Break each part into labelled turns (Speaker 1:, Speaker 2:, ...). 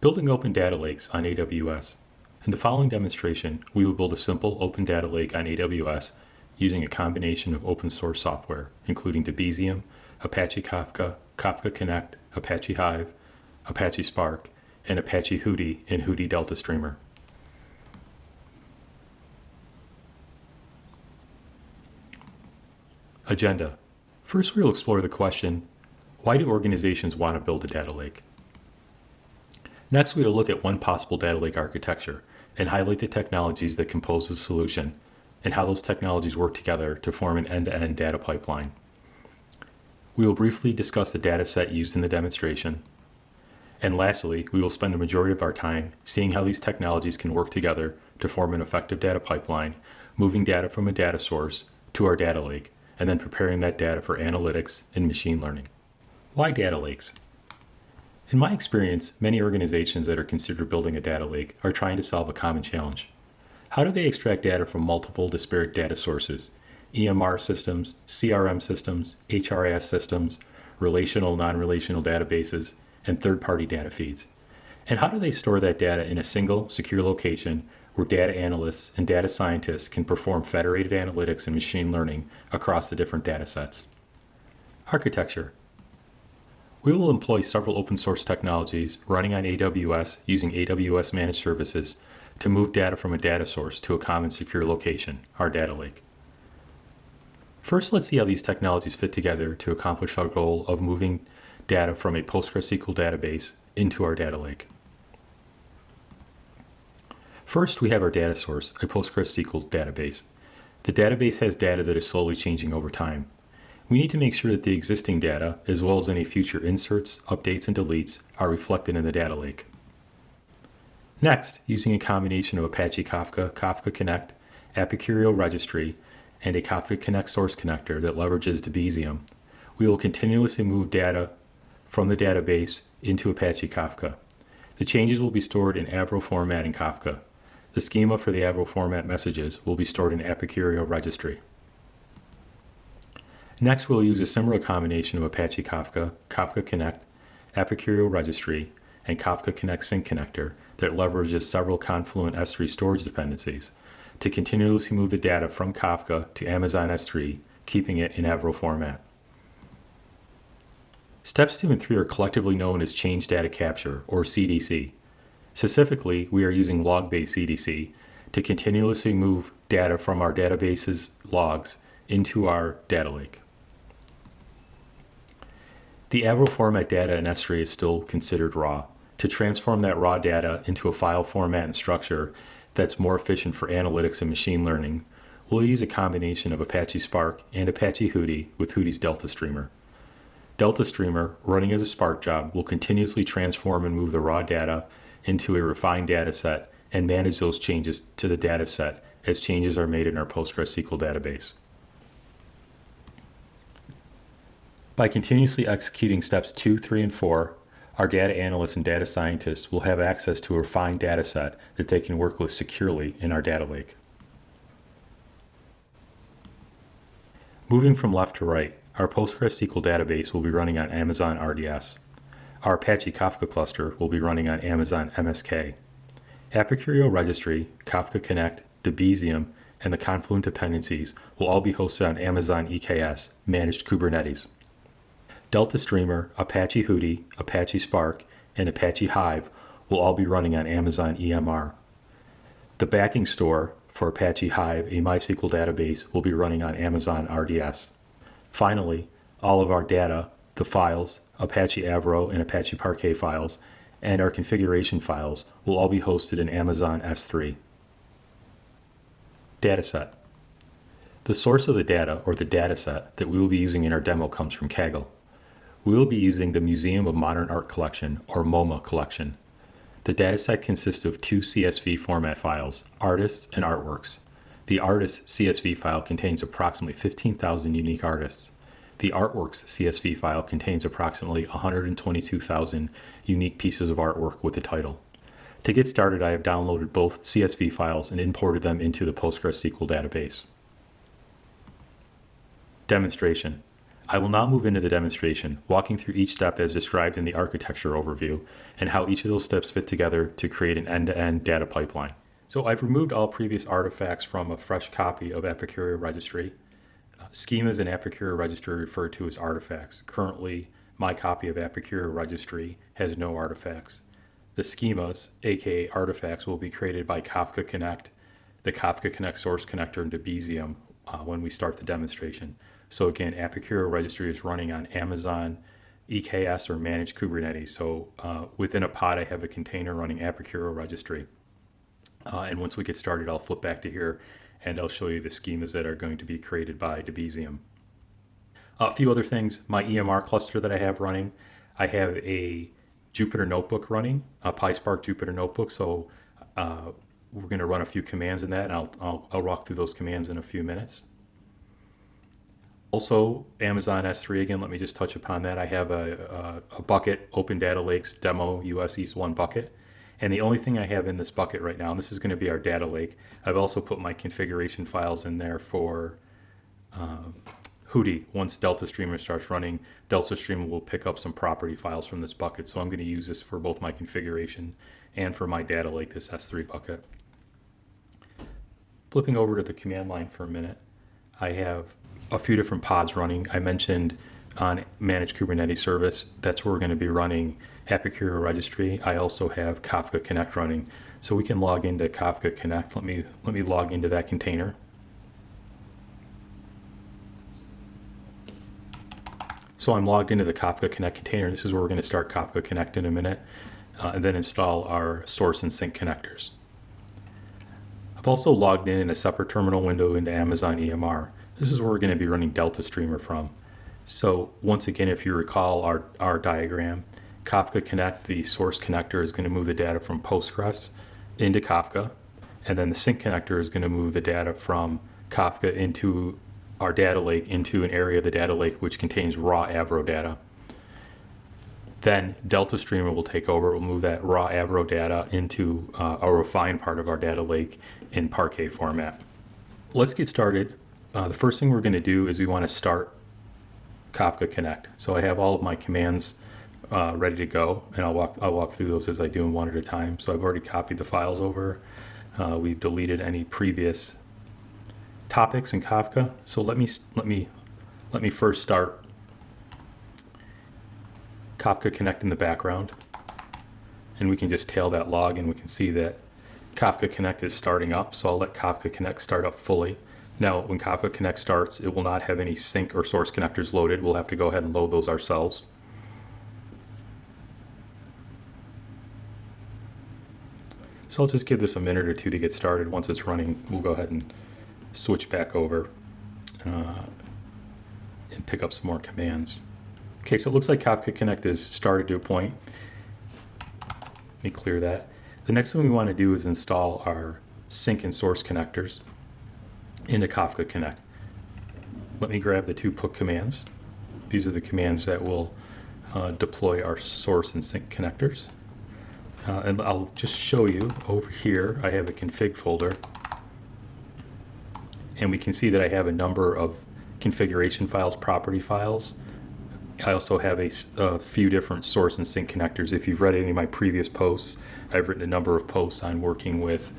Speaker 1: Building open data lakes on AWS. In the following demonstration, we will build a simple open data lake on AWS using a combination of open source software, including Debezium, Apache Kafka, Kafka Connect, Apache Hive, Apache Spark, and Apache Hudi and Hudi DeltaStreamer. Agenda. First, we will explore the question, why do organizations want to build a data lake? Next, we will look at one possible data lake architecture and highlight the technologies that compose the solution and how those technologies work together to form an end-to-end data pipeline. We will briefly discuss the data set used in the demonstration. And lastly, we will spend the majority of our time seeing how these technologies can work together to form an effective data pipeline, moving data from a data source to our data lake, and then preparing that data for analytics and machine learning. Why data lakes? In my experience, many organizations that are considered building a data lake are trying to solve a common challenge. How do they extract data from multiple disparate data sources, EMR systems, CRM systems, HRIS systems, relational, non-relational databases, and third-party data feeds? And how do they store that data in a single, secure location where data analysts and data scientists can perform federated analytics and machine learning across the different data sets? Architecture. We will employ several open source technologies running on AWS using AWS managed services to move data from a data source to a common secure location, our data lake. First, let's see how these technologies fit together to accomplish our goal of moving data from a PostgreSQL database into our data lake. First, we have our data source, a PostgreSQL database. The database has data that is slowly changing over time. We need to make sure that the existing data, as well as any future inserts, updates, and deletes, are reflected in the data lake. Next, using a combination of Apache Kafka, Kafka Connect, Apache Registry, and a Kafka Connect source connector that leverages Debezium, we will continuously move data from the database into Apache Kafka. The changes will be stored in Avro format in Kafka. The schema for the Avro format messages will be stored in Apache Registry. Next, we'll use a similar combination of Apache Kafka, Kafka Connect, Apache Registry, and Kafka Connect Sync Connector that leverages several Confluent S3 storage dependencies to continuously move the data from Kafka to Amazon S3, keeping it in Avro format. Steps 2 and 3 are collectively known as Change Data Capture, or CDC. Specifically, we are using log-based CDC to continuously move data from our database's logs into our data lake. The Avro format data in S3 is still considered raw. To transform that raw data into a file format and structure that's more efficient for analytics and machine learning, we'll use a combination of Apache Spark and Apache Hudi with Hudi's DeltaStreamer. DeltaStreamer, running as a Spark job, will continuously transform and move the raw data into a refined data set and manage those changes to the data set as changes are made in our PostgreSQL database. By continuously executing steps 2, 3, and 4, our data analysts and data scientists will have access to a refined data set that they can work with securely in our data lake. Moving from left to right, our PostgreSQL database will be running on Amazon RDS. Our Apache Kafka cluster will be running on Amazon MSK. Apache Registry, Kafka Connect, Debezium, and the Confluent dependencies will all be hosted on Amazon EKS, managed Kubernetes. DeltaStreamer, Apache Hudi, Apache Spark, and Apache Hive will all be running on Amazon EMR. The backing store for Apache Hive, a MySQL database, will be running on Amazon RDS. Finally, all of our data, the files, Apache Avro and Apache Parquet files, and our configuration files will all be hosted in Amazon S3. Dataset. The source of the data, or the dataset, that we will be using in our demo comes from Kaggle. We will be using the Museum of Modern Art Collection, or MoMA collection. The dataset consists of 2 CSV format files, artists and artworks. The artists CSV file contains approximately 15,000 unique artists. The artworks CSV file contains approximately 122,000 unique pieces of artwork with a title. To get started, I have downloaded both CSV files and imported them into the PostgreSQL database. Demonstration. I will now move into the demonstration, walking through each step as described in the architecture overview and how each of those steps fit together to create an end-to-end data pipeline. So I've removed all previous artifacts from a fresh copy of Apache Registry. Schemas in Apache Registry are referred to as artifacts. Currently, my copy of Apache Registry has no artifacts. The schemas, aka artifacts, will be created by Kafka Connect, the Kafka Connect source connector, and Debezium when we start the demonstration. So again, Apache Registry is running on Amazon EKS or Managed Kubernetes. So within a pod, I have a container running Apache Registry. And once we get started, I'll flip back to here and I'll show you the schemas that are going to be created by Debezium. A few other things, my EMR cluster that I have running, I have a Jupyter Notebook running, a PySpark Jupyter Notebook. So we're going to run a few commands in that, and I'll walk through those commands in a few minutes. Also, Amazon S3, again, let me just touch upon that. I have a bucket, Open Data Lakes Demo US East 1 bucket. And the only thing I have in this bucket right now, and this is going to be our data lake, I've also put my configuration files in there for Hudi. Once DeltaStreamer starts running, DeltaStreamer will pick up some property files from this bucket. So I'm going to use this for both my configuration and for my data lake, this S3 bucket. Flipping over to the command line for a minute, I have a few different pods running. I mentioned on Managed Kubernetes Service, that's where we're going to be running Apache Registry. I also have Kafka Connect running. So we can log into Kafka Connect. Let me log into that container. So I'm logged into the Kafka Connect container. This is where we're going to start Kafka Connect in a minute, and then install our source and sync connectors. I've also logged in a separate terminal window into Amazon EMR. This is where we're going to be running DeltaStreamer from. So once again, if you recall our diagram, Kafka Connect, the source connector, is going to move the data from Postgres into Kafka, and then the sync connector is going to move the data from Kafka into our data lake, into an area of the data lake which contains raw Avro data. Then DeltaStreamer will take over, will move that raw Avro data into a refined part of our data lake in Parquet format. Let's get started. The first thing we're going to do is we want to start Kafka Connect. So I have all of my commands ready to go, and I'll walk through those as I do them one at a time. So I've already copied the files over. We've deleted any previous topics in Kafka. So let me first start Kafka Connect in the background, and we can just tail that log, and we can see that Kafka Connect is starting up. So I'll let Kafka Connect start up fully. Now, when Kafka Connect starts, it will not have any sync or source connectors loaded. We'll have to go ahead and load those ourselves. So I'll just give this a minute or two to get started. Once it's running, we'll go ahead and switch back over and pick up some more commands. Okay, so it looks like Kafka Connect is started to a point. Let me clear that. The next thing we want to do is install our sync and source connectors into Kafka Connect. Let me grab the two put commands. These are the commands that will deploy our source and sync connectors. And I'll just show you over here, I have a config folder, and we can see that I have a number of configuration files, property files. I also have a few different source and sync connectors. If you've read any of my previous posts, I've written a number of posts on working with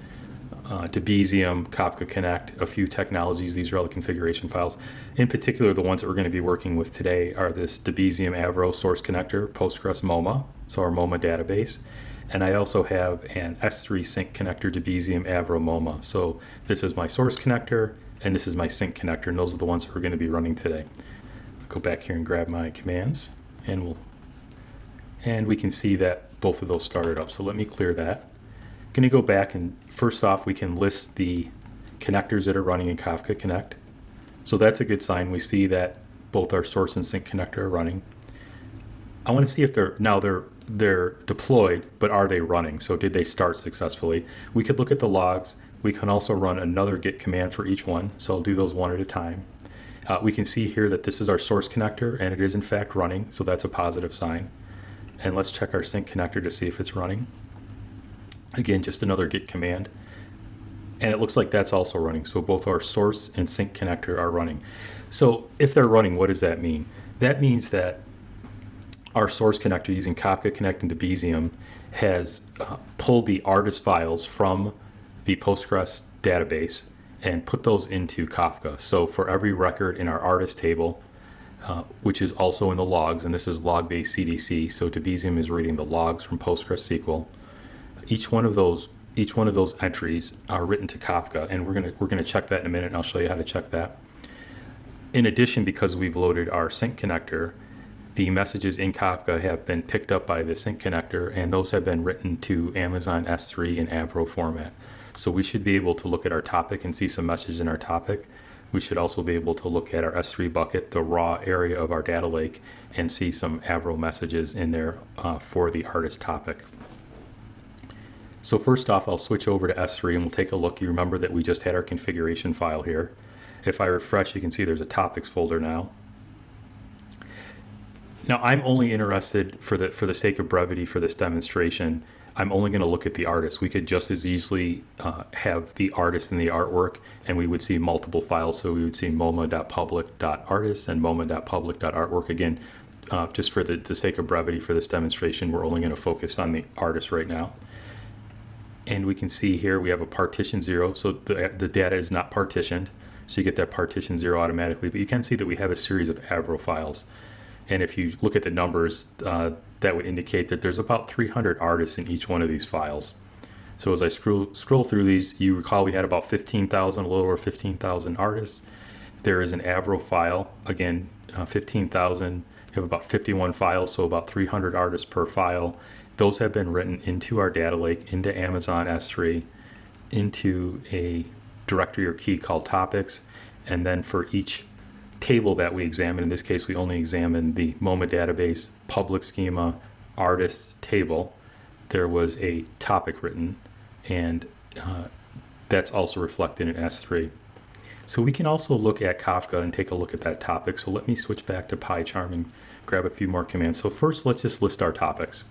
Speaker 1: Debezium, Kafka Connect, a few technologies. These are all the configuration files. In particular, the ones that we're going to be working with today are this Debezium Avro source connector, Postgres MoMA, so our MoMA database. And I also have an S3 sync connector, Debezium Avro MoMA. So this is my source connector, and this is my sync connector, and those are the ones that we're going to be running today. I'll go back here and grab my commands, and we can see that both of those started up. So let me clear that. I'm going to go back, and first off, we can list the connectors that are running in Kafka Connect. So that's a good sign. We see that both our source and sync connector are running. I want to see if they're deployed, but are they running? So did they start successfully? We could look at the logs. We can also run another git command for each one. So I'll do those one at a time. We can see here that this is our source connector, and it is in fact running. So that's a positive sign. And let's check our sync connector to see if it's running. Again, just another git command. And it looks like that's also running. So both our source and sync connector are running. So if they're running, what does that mean? That means that our source connector using Kafka Connect and Debezium has pulled the artist files from the Postgres database and put those into Kafka. So for every record in our artist table, which is also in the logs, and this is log-based CDC, so Debezium is reading the logs from PostgreSQL. Each one of those entries are written to Kafka, and we're gonna check that in a minute, and I'll show you how to check that. In addition, because we've loaded our sync connector, the messages in Kafka have been picked up by the sync connector, and those have been written to Amazon S3 in Avro format. So we should be able to look at our topic and see some messages in our topic. We should also be able to look at our S3 bucket, the raw area of our data lake, and see some Avro messages in there for the artist topic. So first off, I'll switch over to S3 and we'll take a look. You remember that we just had our configuration file here. If I refresh, you can see there's a topics folder now. Now I'm only interested, for the sake of brevity for this demonstration, I'm only going to look at the artist. We could just as easily have the artist and the artwork, and we would see multiple files. So we would see moma.public.artist and moma.public.artwork. Again, just for the sake of brevity for this demonstration, we're only going to focus on the artist right now. And we can see here we have a partition 0, so the data is not partitioned. So you get that partition 0 automatically, but you can see that we have a series of Avro files. And if you look at the numbers, that would indicate that there's about 300 artists in each one of these files. So as I scroll through these, you recall we had about 15,000, a little over 15,000 artists. There is an Avro file, again, 15,000. You have about 51 files, so about 300 artists per file. Those have been written into our data lake, into Amazon S3, into a directory or key called topics. And then for each table that we examine, in this case we only examined the MoMA database public schema artists table, there was a topic written, and that's also reflected in S3. So we can also look at Kafka and take a look at that topic. So let me switch back to PyCharm and grab a few more commands. So first, let's just list our topics.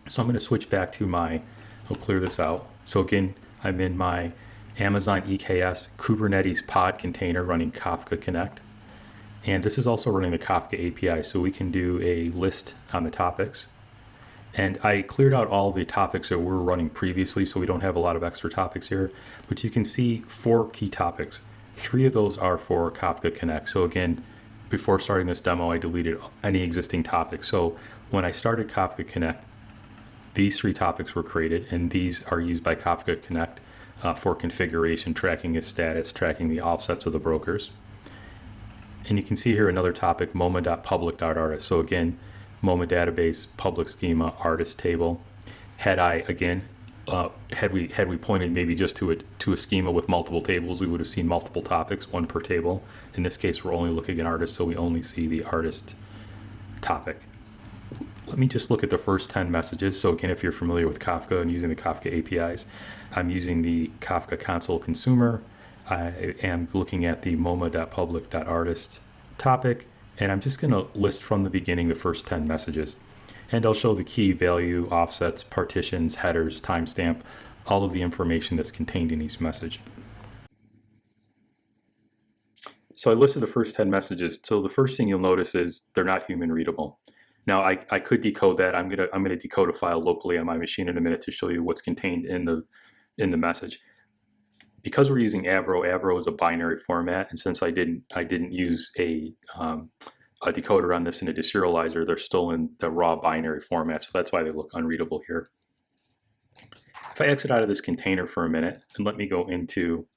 Speaker 1: So I'm going to switch back to I'll clear this out. So again, I'm in my Amazon EKS Kubernetes pod container running Kafka Connect. And this is also running the Kafka API, so we can do a list on the topics. And I cleared out all the topics that were running previously, so we don't have a lot of extra topics here. But you can see 4 key topics. 3 of those are for Kafka Connect. So again, before starting this demo, I deleted any existing topics. So when I started Kafka Connect, these 3 topics were created, and these are used by Kafka Connect for configuration, tracking its status, tracking the offsets of the brokers. And you can see here another topic, moma.public.artist. So again, MoMA database, public schema, artist table. Had we pointed maybe just to a schema with multiple tables, we would have seen multiple topics, 1 per table. In this case, we're only looking at artists, so we only see the artist topic. Let me just look at the first 10 messages. So again, if you're familiar with Kafka and using the Kafka APIs, I'm using the Kafka console consumer. I am looking at the moma.public.artist topic, and I'm just going to list from the beginning the first 10 messages. And I'll show the key, value, offsets, partitions, headers, timestamp, all of the information that's contained in each message. So I listed the first 10 messages. So the first thing you'll notice is they're not human readable. Now I could decode that. I'm gonna decode a file locally on my machine in a minute to show you what's contained in the message. Because we're using Avro is a binary format, and since I didn't use a decoder on this in a deserializer, they're still in the raw binary format, so that's why they look unreadable here. If I exit out of this container for a minute and let me go into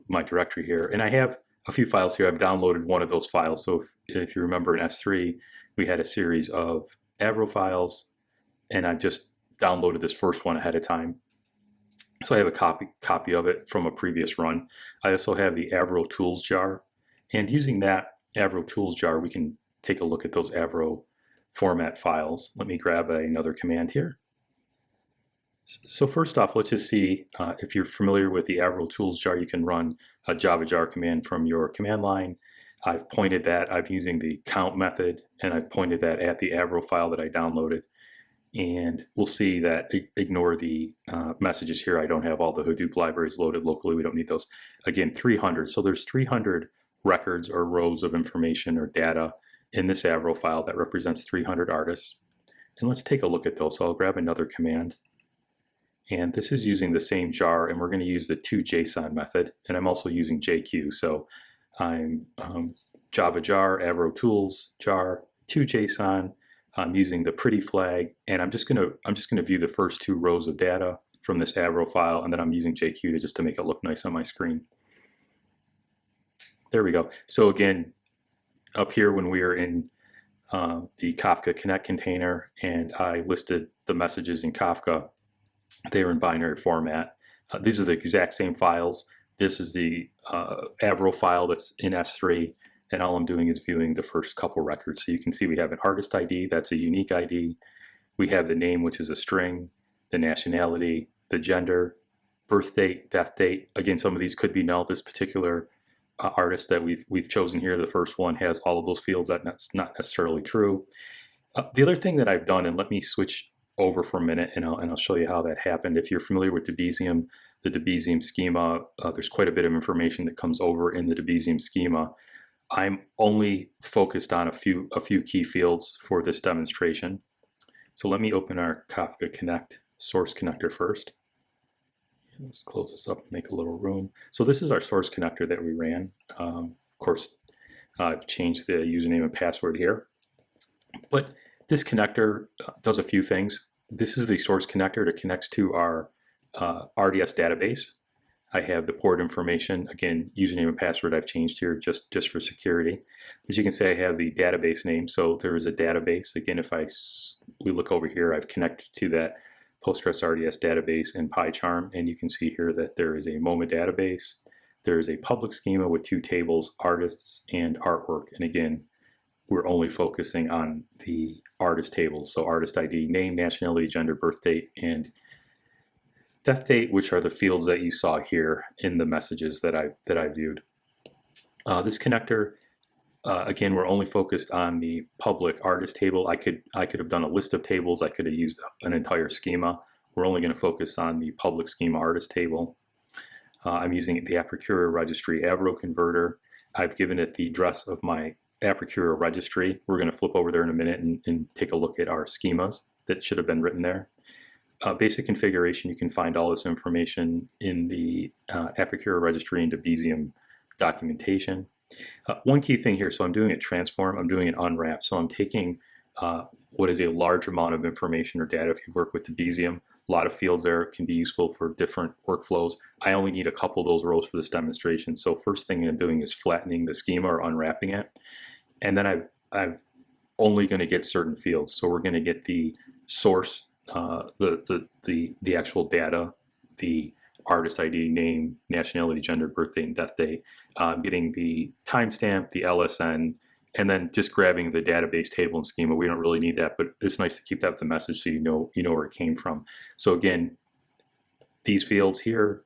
Speaker 1: my directory here, and I have a few files here. I've downloaded one of those files. So if you remember in S3, we had a series of Avro files, and I've just downloaded this first one ahead of time. So I have a copy of it from a previous run. I also have the Avro tools jar, and using that Avro tools jar, we can take a look at those Avro format files. Let me grab another command here. So first off, let's just see if you're familiar with the Avro tools jar, you can run a Java jar command from your command line. I've pointed that, I'm using the count method, and I've pointed that at the Avro file that I downloaded. And we'll see that, ignore the messages here. I don't have all the Hadoop libraries loaded locally. We don't need those. Again, 300. So there's 300 records or rows of information or data in this Avro file that represents 300 artists. And let's take a look at those. So I'll grab another command. And this is using the same jar, and we're going to use the toJSON method. And I'm also using JQ. So I'm Java jar, Avro tools jar, toJSON. I'm using the pretty flag, and I'm just gonna view the first 2 rows of data from this Avro file, and then I'm using JQ to make it look nice on my screen. There we go. So again, up here when we were in the Kafka Connect container, and I listed the messages in Kafka, they were in binary format. These are the exact same files. This is the Avro file that's in S3. And all I'm doing is viewing the first couple records. So you can see we have an artist ID, that's a unique ID. We have the name, which is a string, the nationality, the gender, birth date, death date. Again, some of these could be null. This particular artist that we've chosen here, the first one, has all of those fields. That's not necessarily true. The other thing that I've done, and let me switch over for a minute, and I'll show you how that happened. If you're familiar with Debezium, the Debezium schema, there's quite a bit of information that comes over in the Debezium schema. I'm only focused on a few key fields for this demonstration. So let me open our Kafka Connect source connector first. Let's close this up and make a little room. So this is our source connector that we ran. Of course, I've changed the username and password here. But this connector does a few things. This is the source connector that connects to our RDS database. I have the port information. Again, username and password I've changed here just for security. As you can see, I have the database name. So there is a database. Again, if we look over here, I've connected to that Postgres RDS database in PyCharm, and you can see here that there is a MoMA database. There is a public schema with 2 tables, artists and artwork. And again, we're only focusing on the artist tables. So artist ID, name, nationality, gender, birth date, and death date, which are the fields that you saw here in the messages that I viewed. This connector, again, we're only focused on the public artist table. I could have done a list of tables. I could have used an entire schema. We're only going to focus on the public schema artist table. I'm using the Apache registry Avro converter. I've given it the address of my Apache registry. We're going to flip over there in a minute and take a look at our schemas that should have been written there. Basic configuration, you can find all this information in the Apache registry and Debezium documentation. One key thing here, so I'm doing a transform, I'm doing an unwrap. So I'm taking what is a large amount of information or data. If you work with Debezium, a lot of fields there can be useful for different workflows. I only need a couple of those rows for this demonstration. So first thing I'm doing is flattening the schema or unwrapping it. And then I'm only going to get certain fields. So we're going to get the source, the actual data, the artist ID, name, nationality, gender, birthday, and death date, getting the timestamp, the LSN, and then just grabbing the database table and schema. We don't really need that, but it's nice to keep that with the message so you know where it came from. So again, these fields here,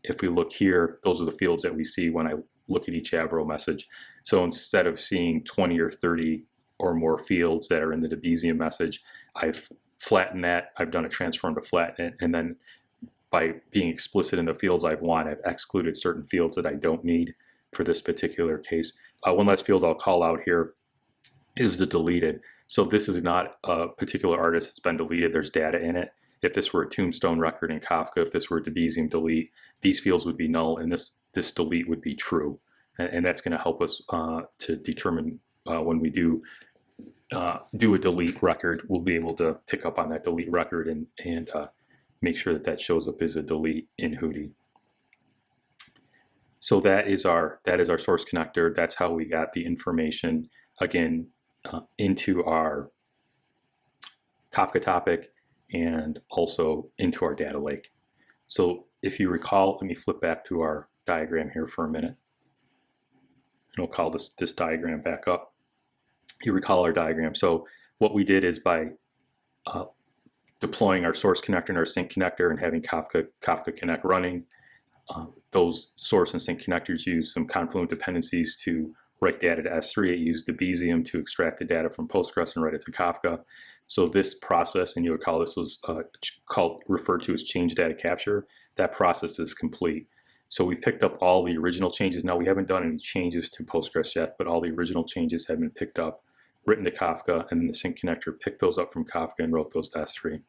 Speaker 1: if we look here, those are the fields that we see when I look at each Avro message. So instead of seeing 20 or 30 or more fields that are in the Debezium message, I've flattened that. I've done a transform to flatten it, and then by being explicit in the fields I want, I've excluded certain fields that I don't need for this particular case. One last field I'll call out here is the deleted. So this is not a particular artist that's been deleted. There's data in it. If this were a tombstone record in Kafka, if this were a Debezium delete, these fields would be null, and this delete would be true. And that's going to help us to determine when we do a delete record, we'll be able to pick up on that delete record and make sure that that shows up as a delete in Hudi. So that is our source connector. That's how we got the information again into our Kafka topic and also into our data lake. So if you recall, let me flip back to our diagram here for a minute. And we'll call this diagram back up. You recall our diagram. So what we did is by deploying our source connector and our sync connector and having Kafka Connect running, those source and sync connectors use some Confluent dependencies to write data to S3. It used Debezium to extract the data from Postgres and write it to Kafka. So this process, and you'll recall this was referred to as change data capture, that process is complete. So we've picked up all the original changes. Now we haven't done any changes to Postgres yet, but all the original changes have been picked up, written to Kafka, and then the sync connector picked those up from Kafka and wrote those to S3.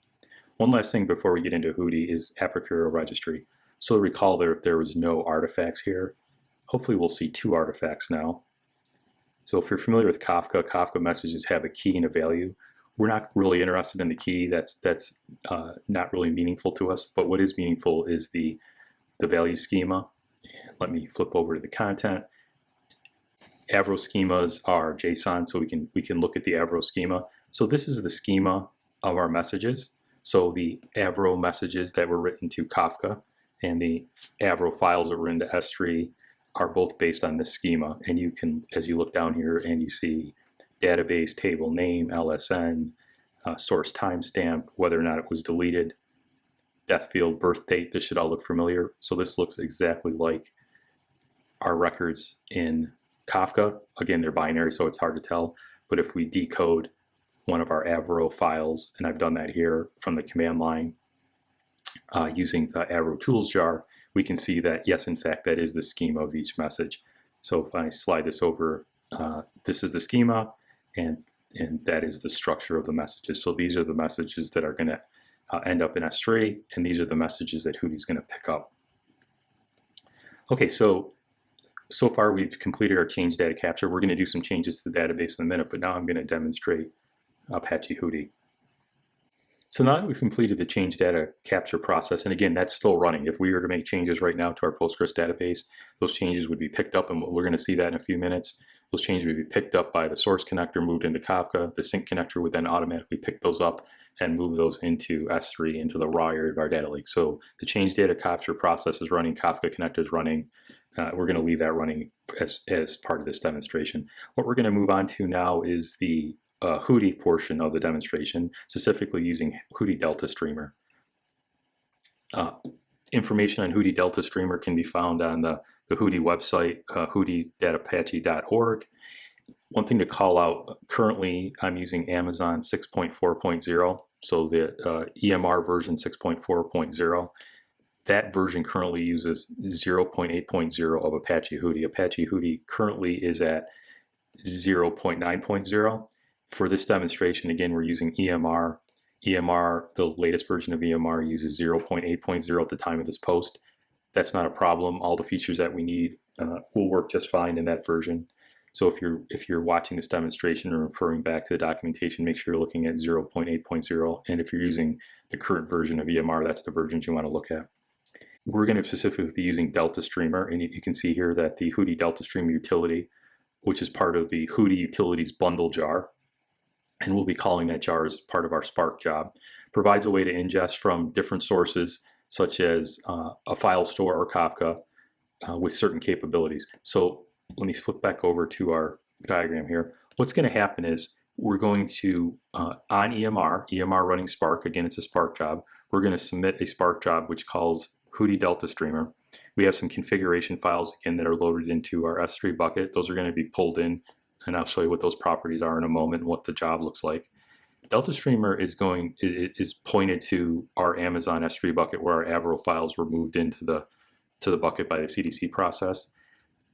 Speaker 1: One last thing before we get into Hudi is Apache registry. So recall there was no artifacts here. Hopefully we'll see 2 artifacts now. So if you're familiar with Kafka, Kafka messages have a key and a value. We're not really interested in the key. That's not really meaningful to us. But what is meaningful is the value schema. Let me flip over to the content. Avro schemas are JSON, so we can look at the Avro schema. So this is the schema of our messages. So the Avro messages that were written to Kafka and the Avro files that were into S3 are both based on this schema. And you can, as you look down here and you see database, table name, LSN, source timestamp, whether or not it was deleted, death field, birth date, this should all look familiar. So this looks exactly like our records in Kafka. Again, they're binary, so it's hard to tell. But if we decode one of our Avro files, and I've done that here from the command line using the Avro tools jar, we can see that, yes, in fact, that is the schema of each message. So if I slide this over, this is the schema, and that is the structure of the messages. So these are the messages that are going to end up in S3, and these are the messages that Hudi's going to pick up. Okay, so far we've completed our change data capture. We're going to do some changes to the database in a minute, but now I'm going to demonstrate Apache Hudi. So now that we've completed the change data capture process, and again, that's still running. If we were to make changes right now to our Postgres database, those changes would be picked up, and we're going to see that in a few minutes. Those changes would be picked up by the source connector, moved into Kafka. The sync connector would then automatically pick those up and move those into S3, into the raw area of our data lake. So the change data capture process is running, Kafka connector is running. We're going to leave that running as part of this demonstration. What we're going to move on to now is the Hudi portion of the demonstration, specifically using Hudi DeltaStreamer. Information on Hudi DeltaStreamer can be found on the Hudi website, hudi.apache.org. One thing to call out, currently I'm using Amazon 6.4.0, so the EMR version 6.4.0. That version currently uses 0.8.0 of Apache Hudi. Apache Hudi currently is at 0.9.0. For this demonstration, again, we're using EMR. EMR, the latest version of EMR, uses 0.8.0 at the time of this post. That's not a problem. All the features that we need will work just fine in that version. So if you're watching this demonstration or referring back to the documentation, make sure you're looking at 0.8.0. And if you're using the current version of EMR, that's the versions you want to look at. We're going to specifically be using DeltaStreamer, and you can see here that the Hudi DeltaStreamer utility, which is part of the Hudi utilities bundle jar, and we'll be calling that jar as part of our Spark job, provides a way to ingest from different sources, such as a file store or Kafka, with certain capabilities. So let me flip back over to our diagram here. What's going to happen is we're going to, on EMR running Spark, again, it's a Spark job, we're going to submit a Spark job which calls Hudi DeltaStreamer. We have some configuration files, again, that are loaded into our S3 bucket. Those are going to be pulled in, and I'll show you what those properties are in a moment and what the job looks like. DeltaStreamer is pointed to our Amazon S3 bucket where our Avro files were moved into the bucket by the CDC process.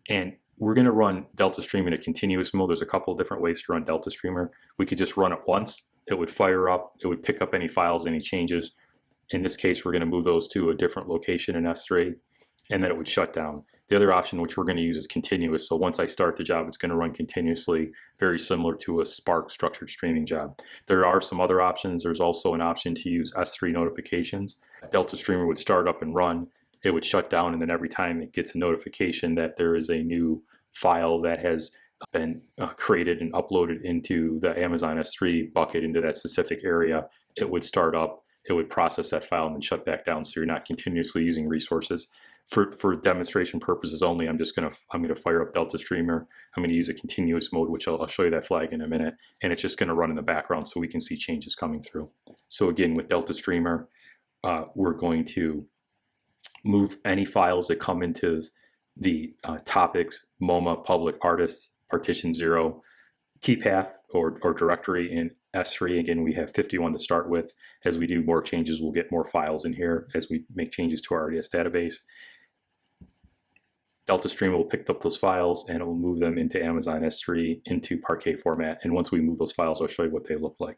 Speaker 1: And we're going to run DeltaStreamer in a continuous mode. There's a couple of different ways to run DeltaStreamer. We could just run it once. It would fire up. It would pick up any files, any changes. In this case, we're going to move those to a different location in S3, and then it would shut down. The other option, which we're going to use, is continuous. So once I start the job, it's going to run continuously, very similar to a Spark structured streaming job. There are some other options. There's also an option to use S3 notifications. DeltaStreamer would start up and run. It would shut down, and then every time it gets a notification that there is a new file that has been created and uploaded into the Amazon S3 bucket into that specific area, it would start up. It would process that file and then shut back down, so you're not continuously using resources. For demonstration purposes only, I'm going to fire up DeltaStreamer. I'm going to use a continuous mode, which I'll show you that flag in a minute, and it's just going to run in the background so we can see changes coming through. So again, with DeltaStreamer, we're going to move any files that come into the topics, MoMA, public, artists, partition 0, key path or directory in S3. Again, we have 51 to start with. As we do more changes, we'll get more files in here as we make changes to our RDS database. DeltaStreamer will pick up those files and it will move them into Amazon S3 into Parquet format. And once we move those files, I'll show you what they look like.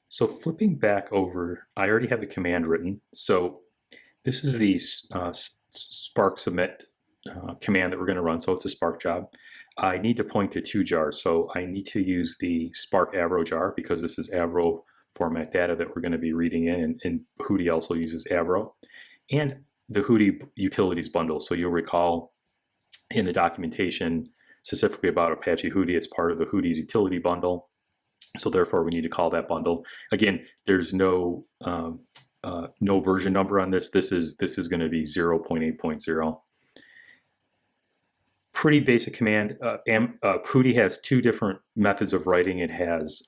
Speaker 1: So flipping back over, I already have the command written. So this is the Spark submit command that we're going to run. So it's a Spark job. I need to point to two jars. So I need to use the Spark Avro jar because this is Avro format data that we're going to be reading in, and Hudi also uses Avro. And the Hudi utilities bundle. So you'll recall in the documentation specifically about Apache Hudi, it's part of the Hudi's utility bundle. So therefore we need to call that bundle. Again, there's no version number on this. This is going to be 0.8.0. Pretty basic command. Hudi has two different methods of writing. It has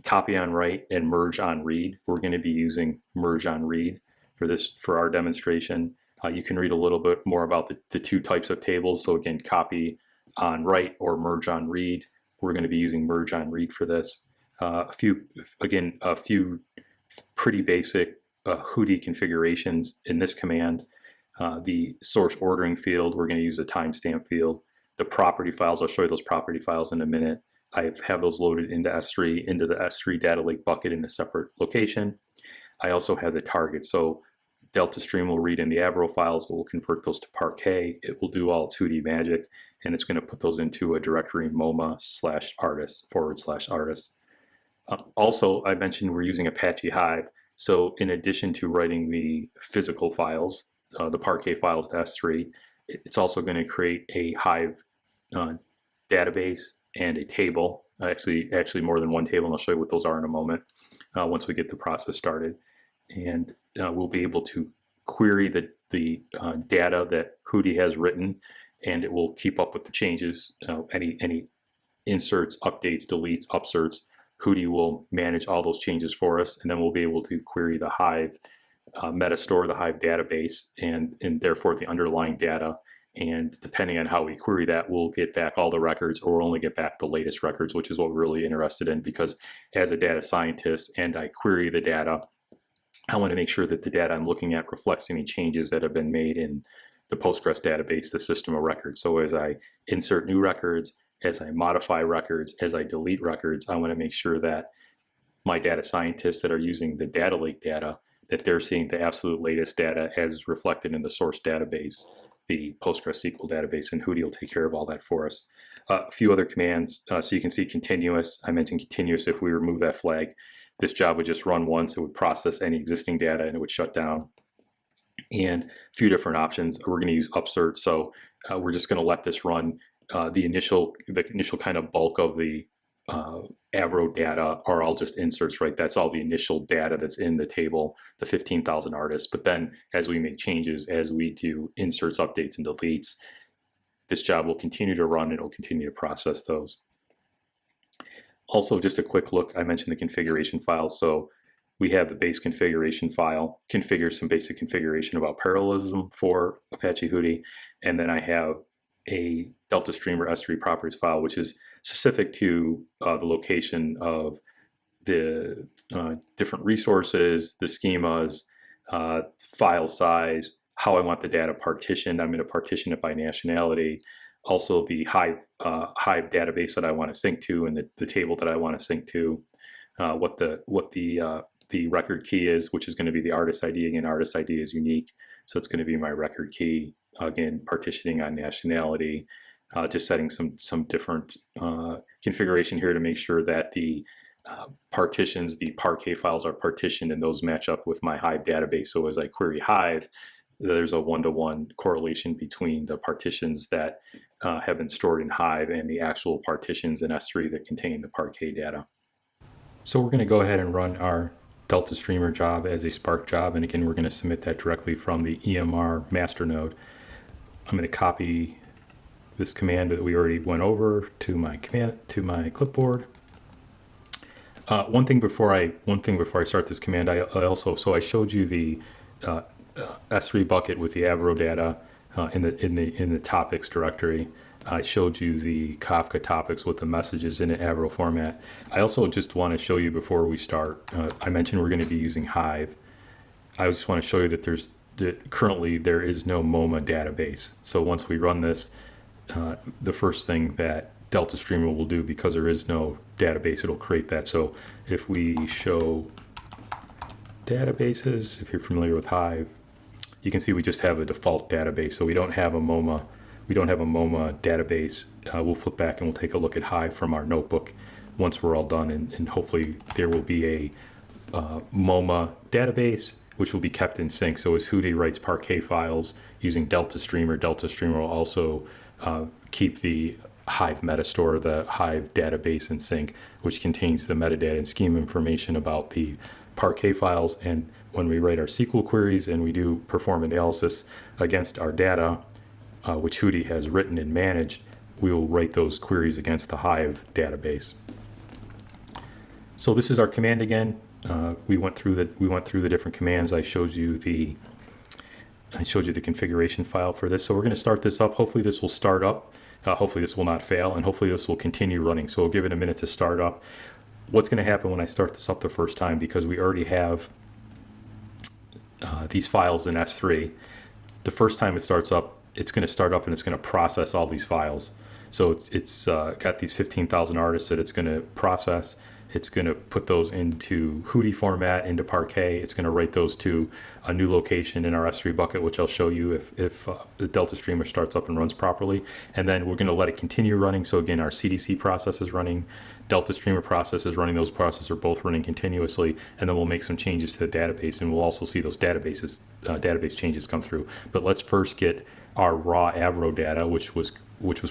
Speaker 1: copy on write and merge on read. We're going to be using merge on read for our demonstration. You can read a little bit more about the two types of tables. So again, copy on write or merge on read. We're going to be using merge on read for this. A few pretty basic Hudi configurations in this command. The source ordering field, we're going to use a timestamp field. The property files, I'll show you those property files in a minute. I have those loaded into S3, into the S3 data lake bucket in a separate location. I also have the target. So DeltaStreamer will read in the Avro files, it will convert those to Parquet. It will do all its Hudi magic, and it's going to put those into a directory MoMA/artist/artist. Also, I mentioned we're using Apache Hive. So in addition to writing the physical files, the Parquet files to S3, it's also going to create a Hive database and a table. Actually more than one table, and I'll show you what those are in a moment once we get the process started. And we'll be able to query the data that Hudi has written, and it will keep up with the changes. Any inserts, updates, deletes, upserts, Hudi will manage all those changes for us, and then we'll be able to query the Hive metastore, the Hive database, and therefore the underlying data. And depending on how we query that, we'll get back all the records, or we'll only get back the latest records, which is what we're really interested in, because as a data scientist and I query the data, I want to make sure that the data I'm looking at reflects any changes that have been made in the Postgres database, the system of records. So as I insert new records, as I modify records, as I delete records, I want to make sure that my data scientists that are using the data lake data, that they're seeing the absolute latest data as reflected in the source database, the PostgreSQL database, and Hudi will take care of all that for us. A few other commands, so you can see continuous. I mentioned continuous. If we remove that flag, this job would just run once. It would process any existing data and it would shut down. And a few different options. We're going to use upsert, so we're just going to let this run. The initial kind of bulk of the Avro data are all just inserts, right? That's all the initial data that's in the table, the 15,000 artists. But then as we make changes, as we do inserts, updates, and deletes, this job will continue to run and it will continue to process those. Also, just a quick look, I mentioned the configuration file. So we have the base configuration file, configure some basic configuration about parallelism for Apache Hudi. And then I have a DeltaStreamer S3 properties file, which is specific to the location of the different resources, the schemas, file size, how I want the data partitioned. I'm going to partition it by nationality. Also the Hive database that I want to sync to, and the table that I want to sync to, what the record key is, which is going to be the artist ID. Again, artist ID is unique, so it's going to be my record key. Again, partitioning on nationality, just setting some different configuration here to make sure that the partitions, the Parquet files are partitioned and those match up with my Hive database. So as I query Hive, there's a one-to-one correlation between the partitions that have been stored in Hive and the actual partitions in S3 that contain the Parquet data. So we're going to go ahead and run our DeltaStreamer job as a Spark job. And again, we're going to submit that directly from the EMR master node. I'm going to copy this command that we already went over to my clipboard. One thing before I start this command, I showed you the S3 bucket with the Avro data in the topics directory. I showed you the Kafka topics with the messages in an Avro format. I also just want to show you before we start. I mentioned we're going to be using Hive. I just want to show you that there's currently there is no MoMA database. So once we run this, the first thing that DeltaStreamer will do, because there is no database, it'll create that. So if we show databases, if you're familiar with Hive, you can see we just have a default database. So we don't have a MoMA. We don't have a MoMA database. We'll flip back and we'll take a look at Hive from our notebook once we're all done, and hopefully there will be a MoMA database which will be kept in sync. So as Hudi writes Parquet files using DeltaStreamer, DeltaStreamer will also keep the Hive metastore, the Hive database in sync, which contains the metadata and schema information about the Parquet files. And when we write our SQL queries and we do perform analysis against our data, which Hudi has written and managed, we will write those queries against the Hive database. So this is our command again. We went through the different commands. I showed you the configuration file for this. So we're going to start this up. Hopefully this will start up. Hopefully this will not fail, and hopefully this will continue running. So we'll give it a minute to start up. What's going to happen when I start this up the first time, because we already have these files in S3, the first time it starts up, it's going to start up and it's going to process all these files. So it's got these 15,000 artists that it's going to process. It's going to put those into Hudi format, into Parquet. It's going to write those to a new location in our S3 bucket, which I'll show you if the DeltaStreamer starts up and runs properly. And then we're going to let it continue running. So again, our CDC process is running, DeltaStreamer process is running. Those processes are both running continuously. And then we'll make some changes to the database, and we'll also see those database changes come through. But let's first get our raw Avro data, which was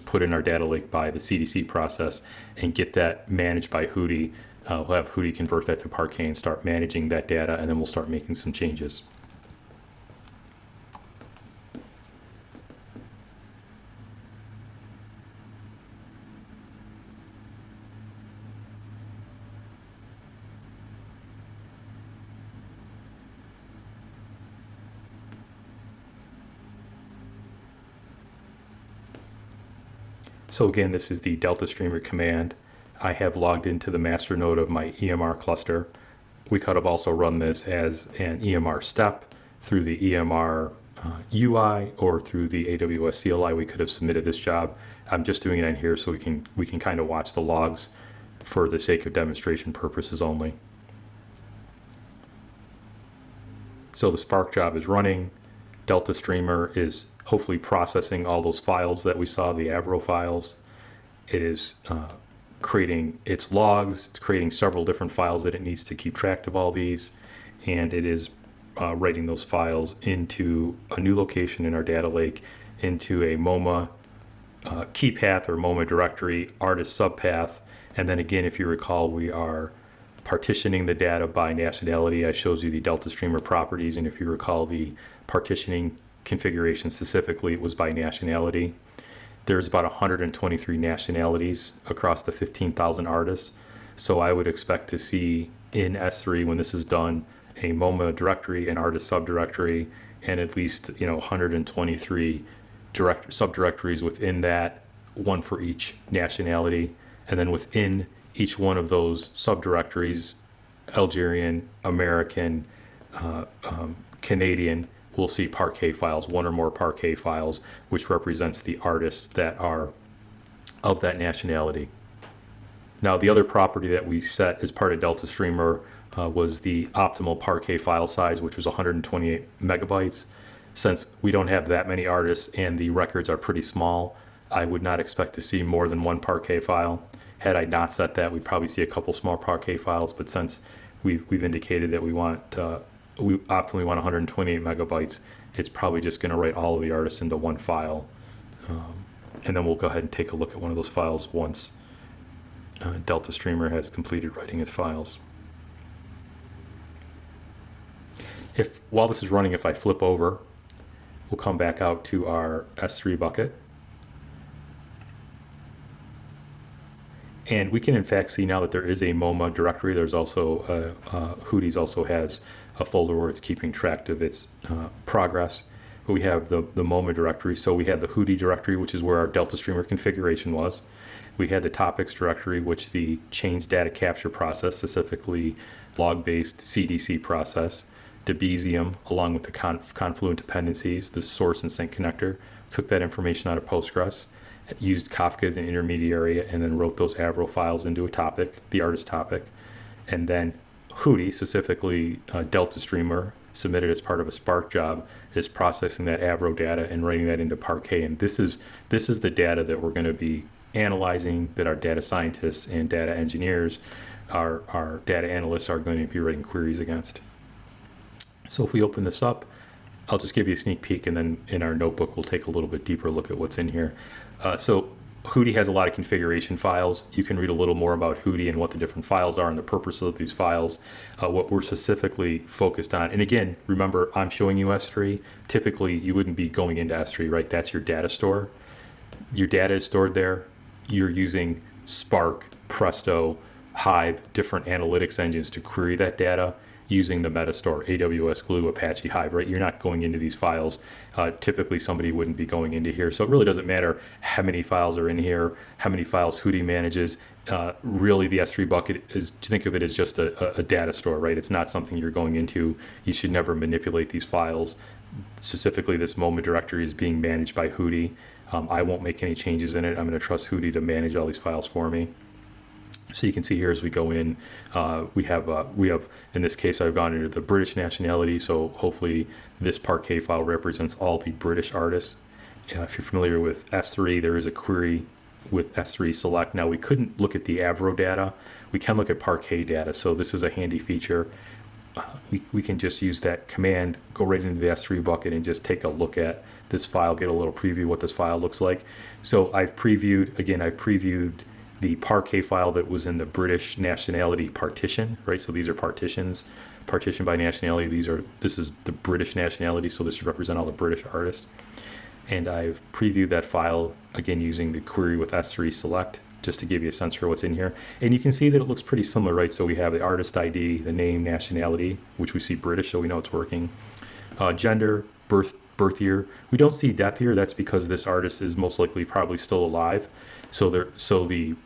Speaker 1: put in our data lake by the CDC process, and get that managed by Hudi. We'll have Hudi convert that to Parquet and start managing that data, and then we'll start making some changes. So again, this is the DeltaStreamer command. I have logged into the master node of my EMR cluster. We could have also run this as an EMR step through the EMR UI or through the AWS CLI. We could have submitted this job. I'm just doing it in here so we can kind of watch the logs for the sake of demonstration purposes only. So the Spark job is running. DeltaStreamer is hopefully processing all those files that we saw, the Avro files. It is creating its logs. It's creating several different files that it needs to keep track of all these, and it is writing those files into a new location in our data lake, into a MoMA key path or MoMA directory, artist subpath. And then again, if you recall, we are partitioning the data by nationality. I showed you the DeltaStreamer properties, and if you recall the partitioning configuration specifically, it was by nationality. There's about 123 nationalities across the 15,000 artists. So I would expect to see in S3, when this is done, a MoMA directory, an artist subdirectory, and at least 123 subdirectories within that, one for each nationality. And then within each one of those subdirectories, Algerian, American, Canadian, we'll see Parquet files, one or more Parquet files, which represents the artists that are of that nationality. Now, the other property that we set as part of DeltaStreamer was the optimal Parquet file size, which was 128 megabytes. Since we don't have that many artists and the records are pretty small, I would not expect to see more than one Parquet file. Had I not set that, we'd probably see a couple small Parquet files, but since we've indicated that we optimally want 128 megabytes, it's probably just going to write all of the artists into one file. And then we'll go ahead and take a look at one of those files once DeltaStreamer has completed writing its files. While this is running, if I flip over, we'll come back out to our S3 bucket. And we can in fact see now that there is a MoMA directory. There's also, Hudi's also has a folder where it's keeping track of its progress. But we have the MoMA directory. So we had the Hudi directory, which is where our DeltaStreamer configuration was. We had the topics directory, which the chains data capture process, specifically log-based CDC process, Debezium along with the Confluent dependencies, the source and sync connector, took that information out of Postgres, used Kafka as an intermediary, and then wrote those Avro files into a topic, the artist topic. And then Hudi, specifically DeltaStreamer, submitted as part of a Spark job, is processing that Avro data and writing that into Parquet. And this is the data that we're going to be analyzing, that our data scientists and data engineers, our data analysts are going to be writing queries against. So if we open this up, I'll just give you a sneak peek, and then in our notebook, we'll take a little bit deeper look at what's in here. So Hudi has a lot of configuration files. You can read a little more about Hudi and what the different files are and the purpose of these files. What we're specifically focused on, and again, remember, I'm showing you S3. Typically, you wouldn't be going into S3, right? That's your data store. Your data is stored there. You're using Spark, Presto, Hive, different analytics engines to query that data using the metastore, AWS Glue, Apache Hive, right? You're not going into these files. Typically, somebody wouldn't be going into here. So it really doesn't matter how many files are in here, how many files Hudi manages. Really, the S3 bucket is, to think of it as just a data store, right? It's not something you're going into. You should never manipulate these files. Specifically, this moment directory is being managed by Hudi. I won't make any changes in it. I'm going to trust Hudi to manage all these files for me. So you can see here as we go in, we have in this case I've gone into the British nationality. So hopefully this Parquet file represents all the British artists. If you're familiar with S3, there is a query with S3 select. Now we couldn't look at the Avro data. We can look at Parquet data. So this is a handy feature. We can just use that command, go right into the S3 bucket and just take a look at this file, get a little preview of what this file looks like. So I've previewed the Parquet file that was in the British nationality partition, right? So these are partitions, partitioned by nationality. This is the British nationality, so this should represent all the British artists. And I've previewed that file, again, using the query with S3 select, just to give you a sense for what's in here. And you can see that it looks pretty similar, right? So we have the artist ID, the name, nationality, which we see British, so we know it's working. Gender, birth year. We don't see death year. That's because this artist is most likely probably still alive. So the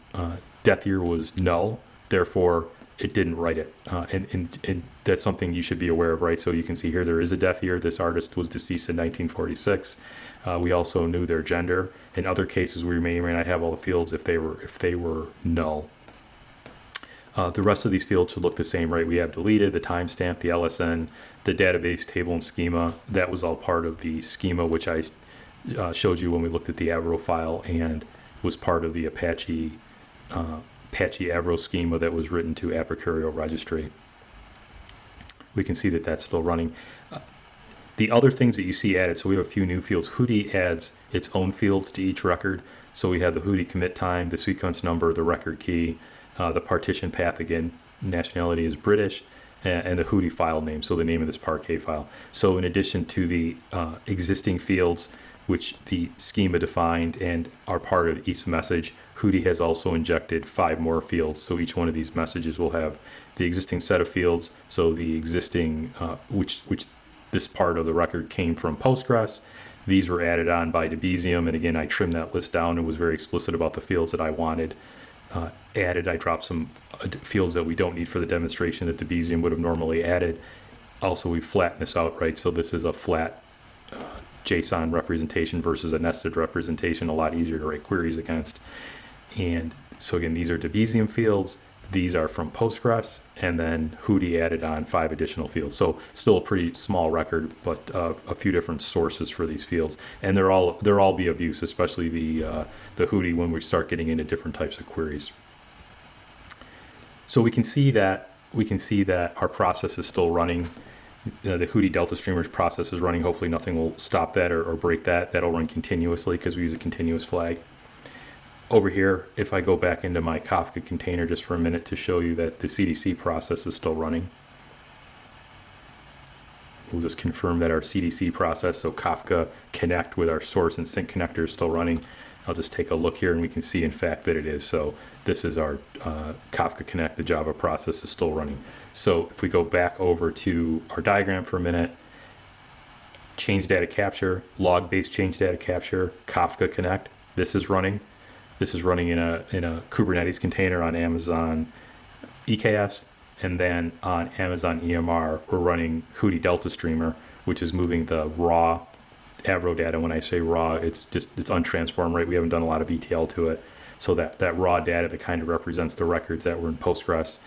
Speaker 1: death year was null, therefore it didn't write it. And that's something you should be aware of, right? So you can see here there is a death year. This artist was deceased in 1946. We also knew their gender. In other cases, we may or may not have all the fields if they were null. The rest of these fields should look the same, right? We have deleted, the timestamp, the LSN, the database table and schema. That was all part of the schema, which I showed you when we looked at the Avro file, and was part of the Apache Avro schema that was written to Apache registry. We can see that that's still running. The other things that you see added, so we have a few new fields. Hudi adds its own fields to each record. So we have the Hudi commit time, the sequence number, the record key, the partition path, again, nationality is British, and the Hudi file name, so the name of this Parquet file. So in addition to the existing fields, which the schema defined and are part of each message, Hudi has also injected 5 more fields. So each one of these messages will have the existing set of fields. So the existing, which this part of the record came from Postgres. These were added on by Debezium. And again, I trimmed that list down and was very explicit about the fields that I wanted added. I dropped some fields that we don't need for the demonstration that Debezium would have normally added. Also, we flattened this out, right? So this is a flat JSON representation versus a nested representation, a lot easier to write queries against. And so again, these are Debezium fields. These are from Postgres, and then Hudi added on 5 additional fields. So still a pretty small record, but a few different sources for these fields, and they're all be of use, especially the Hudi when we start getting into different types of queries. So we can see that our process is still running. The Hudi DeltaStreamer's process is running. Hopefully nothing will stop that or break that. That'll run continuously because we use a continuous flag. Over here, if I go back into my Kafka container just for a minute to show you that the CDC process is still running. We'll just confirm that our CDC process, so Kafka Connect with our source and sync connector is still running. I'll just take a look here and we can see in fact that it is. So this is our Kafka Connect, the Java process is still running. So if we go back over to our diagram for a minute, change data capture, log-based change data capture, Kafka Connect, this is running. This is running in a Kubernetes container on Amazon EKS. And then on Amazon EMR, we're running Hudi DeltaStreamer, which is moving the raw Avro data. When I say raw, it's untransformed, right? We haven't done a lot of ETL to it. So that raw data that kind of represents the records that were in Postgres,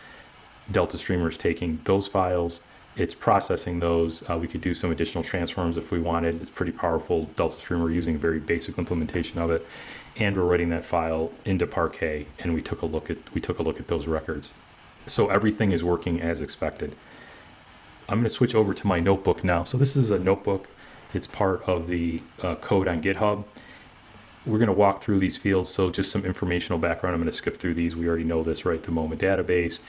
Speaker 1: DeltaStreamer is taking those files, it's processing those. We could do some additional transforms if we wanted. It's pretty powerful. DeltaStreamer using a very basic implementation of it. And we're writing that file into Parquet, and we took a look at those records. So everything is working as expected. I'm going to switch over to my notebook now. So this is a notebook. It's part of the code on GitHub. We're going to walk through these fields. So just some informational background. I'm going to skip through these. We already know this, right? The MoMA database.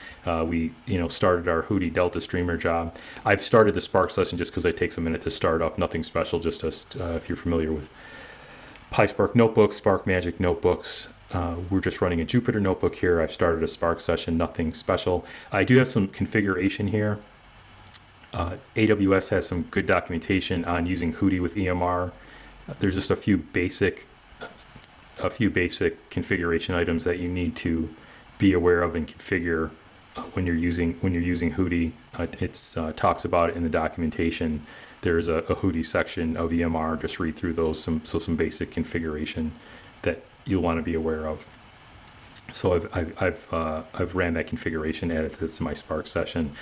Speaker 1: We started our Hudi DeltaStreamer job. I've started the Spark session just because it takes a minute to start up. Nothing special. Just if you're familiar with PySpark notebooks, Spark Magic notebooks. We're just running a Jupyter notebook here. I've started a Spark session. Nothing special. I do have some configuration here. AWS has some good documentation on using Hudi with EMR. There's just a few basic configuration items that you need to be aware of and configure when you're using Hudi. It talks about it in the documentation. There's a Hudi section of EMR. Just read through those. Some basic configuration that you'll want to be aware of. So I've ran that configuration, added to my Spark session.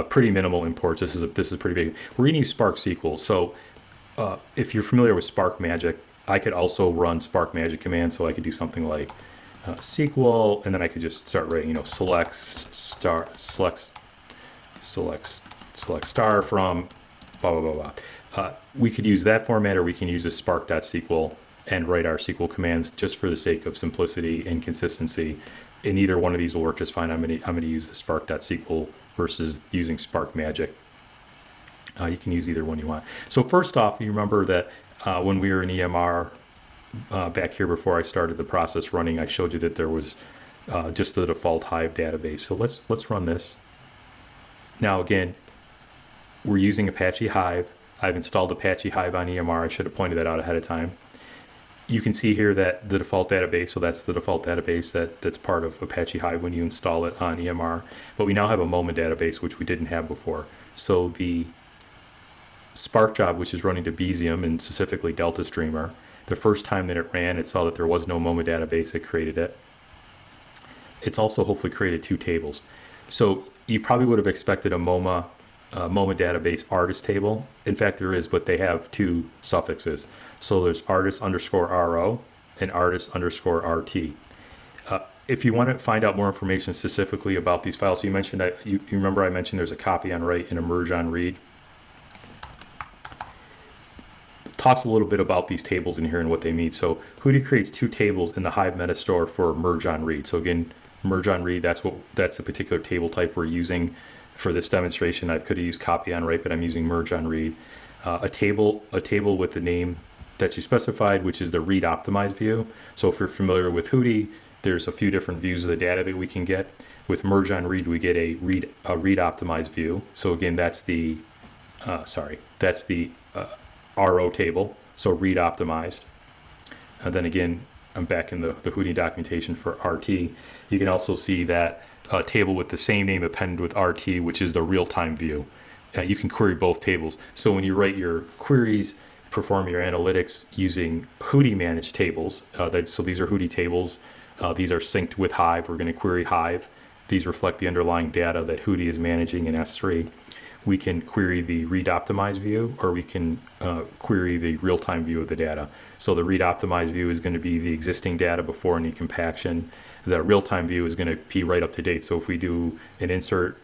Speaker 1: Pretty minimal imports. This is pretty big. We're going to use Spark SQL. So if you're familiar with Spark Magic, I could also run Spark Magic commands. So I could do something like SQL, and then I could just start writing, select star from blah blah blah blah. We could use that format, or we can use a Spark.SQL and write our SQL commands just for the sake of simplicity and consistency. And either one of these will work just fine. I'm going to use the Spark.SQL versus using Spark Magic. You can use either one you want. So first off, you remember that when we were in EMR back here before I started the process running, I showed you that there was just the default Hive database. So let's run this. Now again, we're using Apache Hive. I've installed Apache Hive on EMR. I should have pointed that out ahead of time. You can see here that the default database, so that's the default database that's part of Apache Hive when you install it on EMR. But we now have a MoMA database, which we didn't have before. So the Spark job, which is running Debezium and specifically DeltaStreamer, the first time that it ran, it saw that there was no MoMA database. It created it. It's also hopefully created two tables. So you probably would have expected a MoMA database artist table. In fact, there is, but they have two suffixes. So there's artist_ro and artist_rt. If you want to find out more information specifically about these files, so you mentioned you remember I mentioned there's a copy on write and a merge on read. Talks a little bit about these tables in here and what they mean. So Hudi creates two tables in the Hive meta store for merge on read. So again, merge on read, that's the particular table type we're using for this demonstration. I could have used copy on write, but I'm using merge on read. A table with the name that you specified, which is the read optimized view. So if you're familiar with Hudi, there's a few different views of the data that we can get. With merge on read, we get a read optimized view. So again, that's the RO table. So read optimized. And then again, I'm back in the Hudi documentation for RT. You can also see that table with the same name appended with RT, which is the real-time view. You can query both tables. So when you write your queries, perform your analytics using Hudi managed tables. So these are Hudi tables. These are synced with Hive. We're going to query Hive. These reflect the underlying data that Hudi is managing in S3. We can query the read optimized view, or we can query the real-time view of the data. So the read optimized view is going to be the existing data before any compaction. The real-time view is going to be right up to date. So if we do an insert,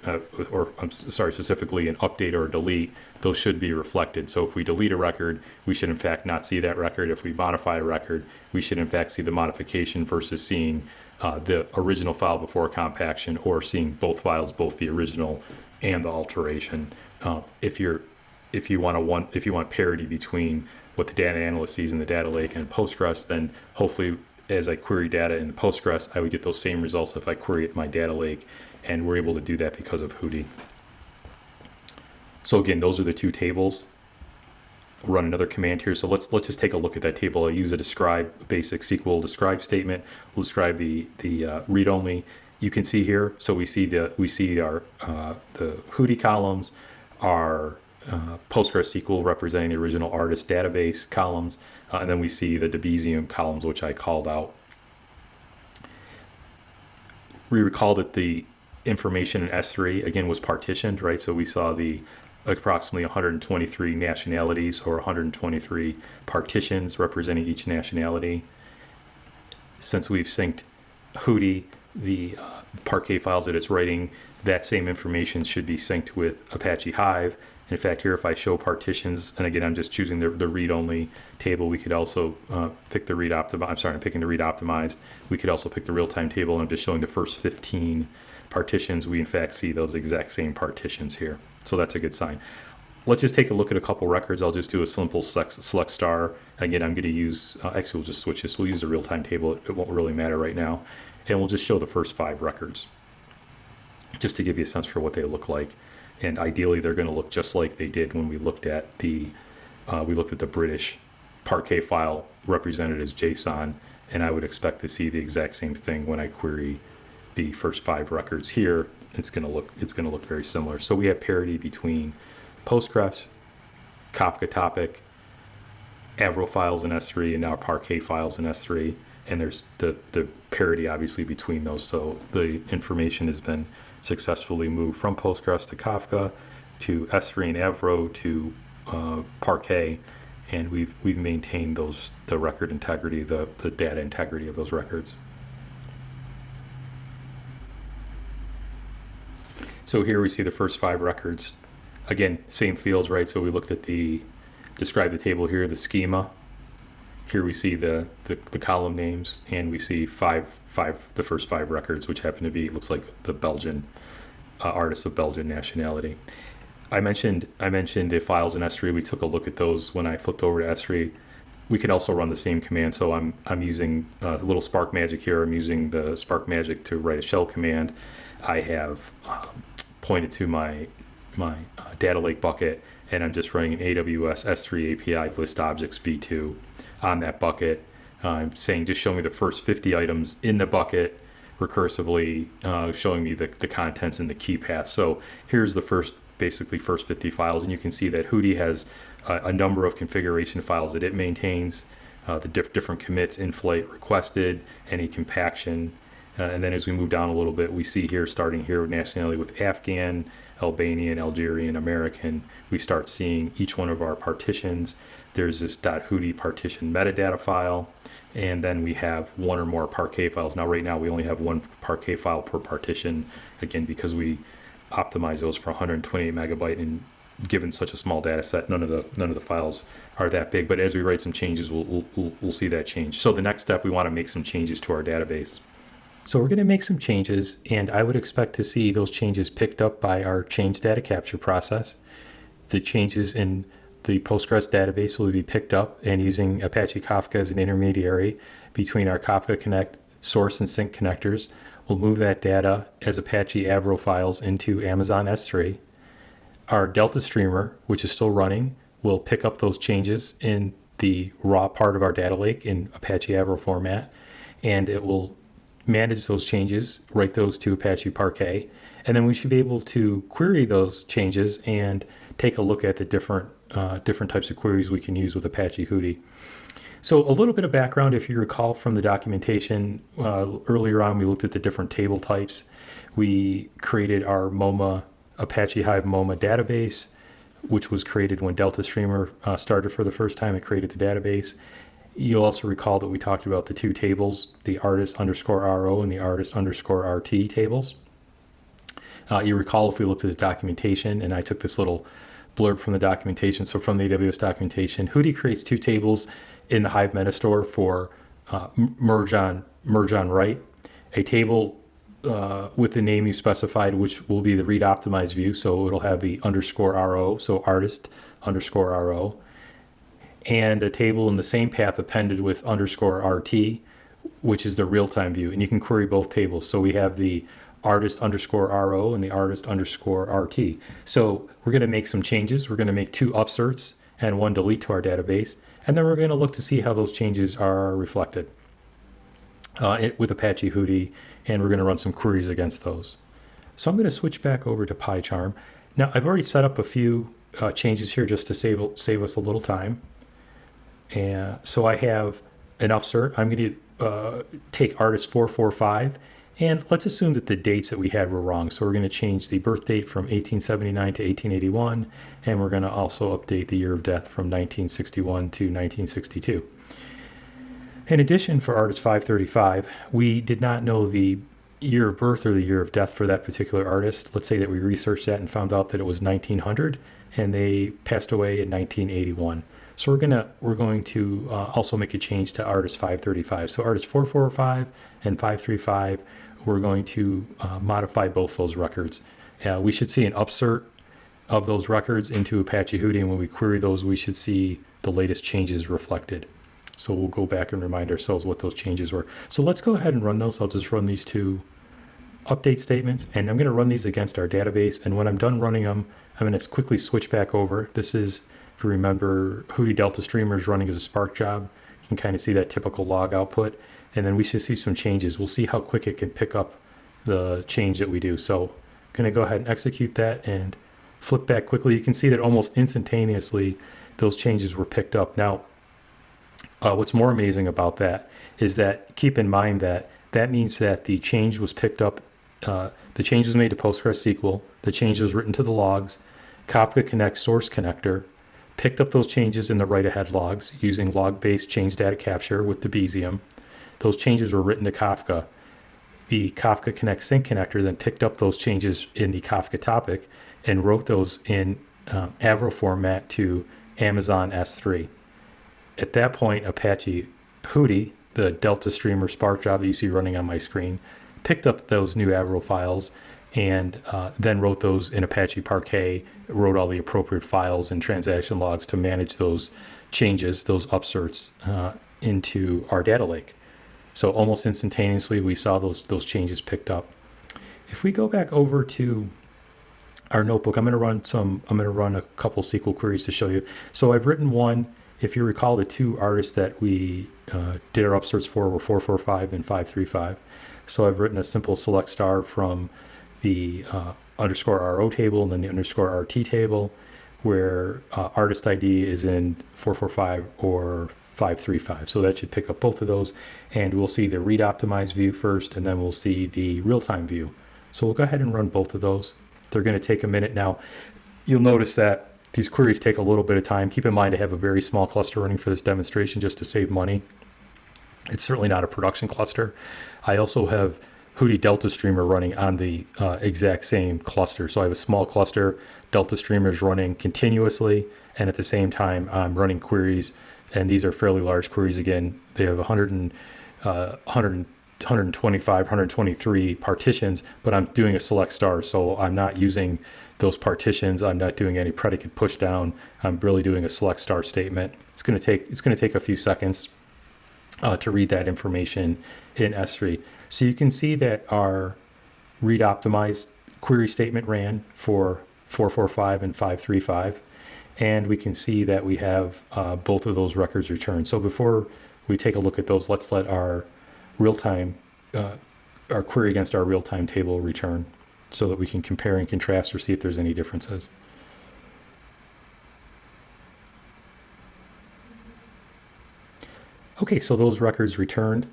Speaker 1: specifically an update or a delete, those should be reflected. So if we delete a record, we should in fact not see that record. If we modify a record, we should in fact see the modification versus seeing the original file before compaction, or seeing both files, both the original and the alteration. If you want parity between what the data analyst sees in the data lake and Postgres, then hopefully as I query data in Postgres, I would get those same results if I query it in my data lake, and we're able to do that because of Hudi. So again, those are the two tables. I'll run another command here. So let's just take a look at that table. I use a describe basic SQL describe statement. We'll describe the read only, you can see here, so we see our the Hudi columns, our PostgreSQL representing the original artist database columns, and then we see the Debezium columns, which I called out. We recall that the information in S3 again was partitioned, right? So we saw the approximately 123 nationalities or 123 partitions representing each nationality. Since we've synced Hudi, the Parquet files that it's writing, that same information should be synced with Apache Hive. In fact, here if I show partitions, and again I'm just choosing the read-only table, we could also pick the read optimized. I'm sorry, I'm picking the read optimized. We could also pick the real-time table, and I'm just showing the first 15 partitions. We in fact see those exact same partitions here, so that's a good sign. Let's just take a look at a couple records. I'll just do a simple select star. Again, I'm going to use, actually we'll just switch this. We'll use the real-time table. It won't really matter right now. And we'll just show the first 5 records, just to give you a sense for what they look like. And ideally, they're going to look just like they did when we looked at the British Parquet file represented as JSON. And I would expect to see the exact same thing when I query the first 5 records here. It's going to look very similar. So we have parity between Postgres, Kafka topic, Avro files in S3, and now Parquet files in S3. And there's the parity obviously between those. So the information has been successfully moved from Postgres to Kafka to S3 and Avro to Parquet, and we've maintained the record integrity, the data integrity of those records. So here we see the first 5 records. Again, same fields, right? So we looked at describe the table here, the schema. Here we see the column names, and we see the first 5 records, which happen to be, looks like the Belgian artists of Belgian nationality. I mentioned the files in S3. We took a look at those when I flipped over to S3. We could also run the same command. So I'm using a little Spark magic here. I'm using the Spark magic to write a shell command. I have pointed to my data lake bucket, and I'm just running an AWS S3 API list objects v2 on that bucket. I'm saying just show me the first 50 items in the bucket recursively, showing me the contents and the key path. So here's the basically first 50 files, and you can see that Hudi has a number of configuration files that it maintains, the different commits, in flight, requested, any compaction. And then as we move down a little bit, we see here, starting here with nationality with Afghan, Albanian, Algerian, American, we start seeing each one of our partitions. There's this .hudi partition metadata file, and then we have 1 or more Parquet files. Now, right now, we only have 1 Parquet file per partition, again, because we optimize those for 128 megabyte, and given such a small data set, none of the files are that big. But as we write some changes, we'll see that change. So the next step, we want to make some changes to our database. So we're going to make some changes, and I would expect to see those changes picked up by our change data capture process. The changes in the Postgres database will be picked up, and using Apache Kafka as an intermediary between our Kafka Connect source and sync connectors, we'll move that data as Apache Avro files into Amazon S3. Our DeltaStreamer, which is still running, will pick up those changes in the raw part of our data lake in Apache Avro format, and it will manage those changes, write those to Apache Parquet, and then we should be able to query those changes and take a look at the different types of queries we can use with Apache Hudi. So a little bit of background, if you recall from the documentation, earlier on we looked at the different table types. We created our MoMA, Apache Hive MoMA database, which was created when DeltaStreamer started for the first time. It created the database. You'll also recall that we talked about the 2 tables, the artist_ro and the artist_rt tables. You recall if we looked at the documentation, and I took this little blurb from the documentation. So from the AWS documentation, Hudi creates 2 tables in the Hive metastore for merge on write, a table with the name you specified, which will be the read optimized view. So it'll have the _ro, so artist_ro, and a table in the same path appended with _rt, which is the real-time view. And you can query both tables. So we have the artist_ro and the artist_rt. So we're going to make some changes. We're going to make 2 upserts and 1 delete to our database. And then we're going to look to see how those changes are reflected. with Apache Hudi, and we're going to run some queries against those. So I'm going to switch back over to PyCharm. Now, I've already set up a few changes here just to save us a little time. And so I have an upsert. I'm going to take artist 445, and let's assume that the dates that we had were wrong. So we're going to change the birth date from 1879 to 1881, and we're going to also update the year of death from 1961 to 1962. In addition, for artist 535, we did not know the year of birth or the year of death for that particular artist. Let's say that we researched that and found out that it was 1900 and they passed away in 1981. So we're going to also make a change to artist 535. So artist 445 and 535, we're going to modify both those records. We should see an upsert of those records into Apache Hudi, and when we query those, we should see the latest changes reflected. So we'll go back and remind ourselves what those changes were. So let's go ahead and run those. I'll just run these two update statements, and I'm going to run these against our database. And when I'm done running them, I'm going to quickly switch back over. This is, if you remember, Hudi DeltaStreamer is running as a Spark job. You can kind of see that typical log output. And then we should see some changes. We'll see how quick it can pick up the change that we do. So I'm going to go ahead and execute that and flip back quickly. You can see that almost instantaneously those changes were picked up. Now, what's more amazing about that is that keep in mind that that means that the change was picked up, the change was made to PostgreSQL, the change was written to the logs, Kafka Connect source connector picked up those changes in the write-ahead logs using log-based change data capture with Debezium. Those changes were written to Kafka. The Kafka Connect sync connector then picked up those changes in the Kafka topic and wrote those in Avro format to Amazon S3. At that point, Apache Hudi, the DeltaStreamer Spark job that you see running on my screen, picked up those new Avro files and then wrote those in Apache Parquet, wrote all the appropriate files and transaction logs to manage those changes, those upserts into our data lake. So almost instantaneously, we saw those changes picked up. If we go back over to our notebook, I'm going to run a couple SQL queries to show you. So I've written one. If you recall, the two artists that we did our upserts for were 445 and 535. So I've written a simple select star from the underscore RO table and then the underscore RT table, where artist ID is in 445 or 535. So that should pick up both of those. And we'll see the read optimized view first, and then we'll see the real-time view. So we'll go ahead and run both of those. They're going to take a minute. Now, you'll notice that these queries take a little bit of time. Keep in mind I have a very small cluster running for this demonstration just to save money. It's certainly not a production cluster. I also have Hudi DeltaStreamer running on the exact same cluster. So I have a small cluster. DeltaStreamer is running continuously, and at the same time I'm running queries, and these are fairly large queries. Again, they have 125, 123 partitions, but I'm doing a select star, so I'm not using those partitions. I'm not doing any predicate push down. I'm really doing a select star statement. It's going to take a few seconds to read that information in S3. So you can see that our read optimized query statement ran for 445 and 535. And we can see that we have both of those records returned. So before we take a look at those, let's let our real-time, our query against our real-time table return so that we can compare and contrast or see if there's any differences. Okay, so those records returned.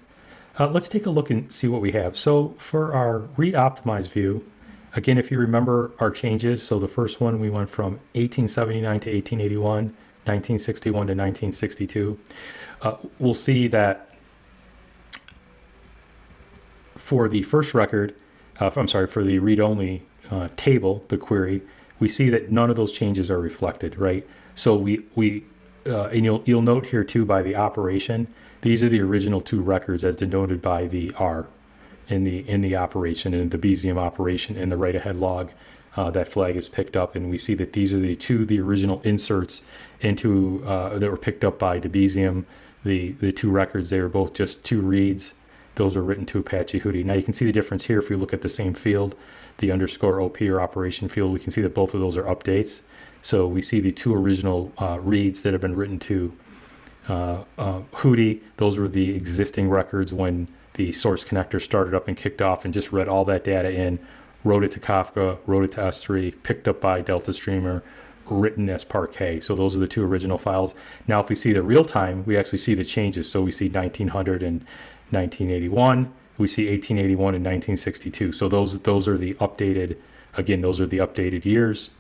Speaker 1: Let's take a look and see what we have. So for our read optimized view, again, if you remember our changes, so the first one, we went from 1879 to 1881, 1961 to 1962. We'll see that for the first record, for the read-only table, the query, we see that none of those changes are reflected, right? So and you'll note here too by the operation, these are the original two records as denoted by the R in the operation, in the Debezium operation, in the write-ahead log. That flag is picked up, and we see that these are the original inserts into that were picked up by Debezium. The two records, they were both just two reads. Those are written to Apache Hudi. Now you can see the difference here if we look at the same field, the underscore OP or operation field. We can see that both of those are updates. So we see the two original reads that have been written to Hudi. Those were the existing records when the source connector started up and kicked off and just read all that data in, wrote it to Kafka, wrote it to S3, picked up by DeltaStreamer, written as Parquet. So those are the two original files. Now, if we see the real time, we actually see the changes. So we see 1900 and 1981. We see 1881 and 1962. So those are the updated, again, those are the updated years.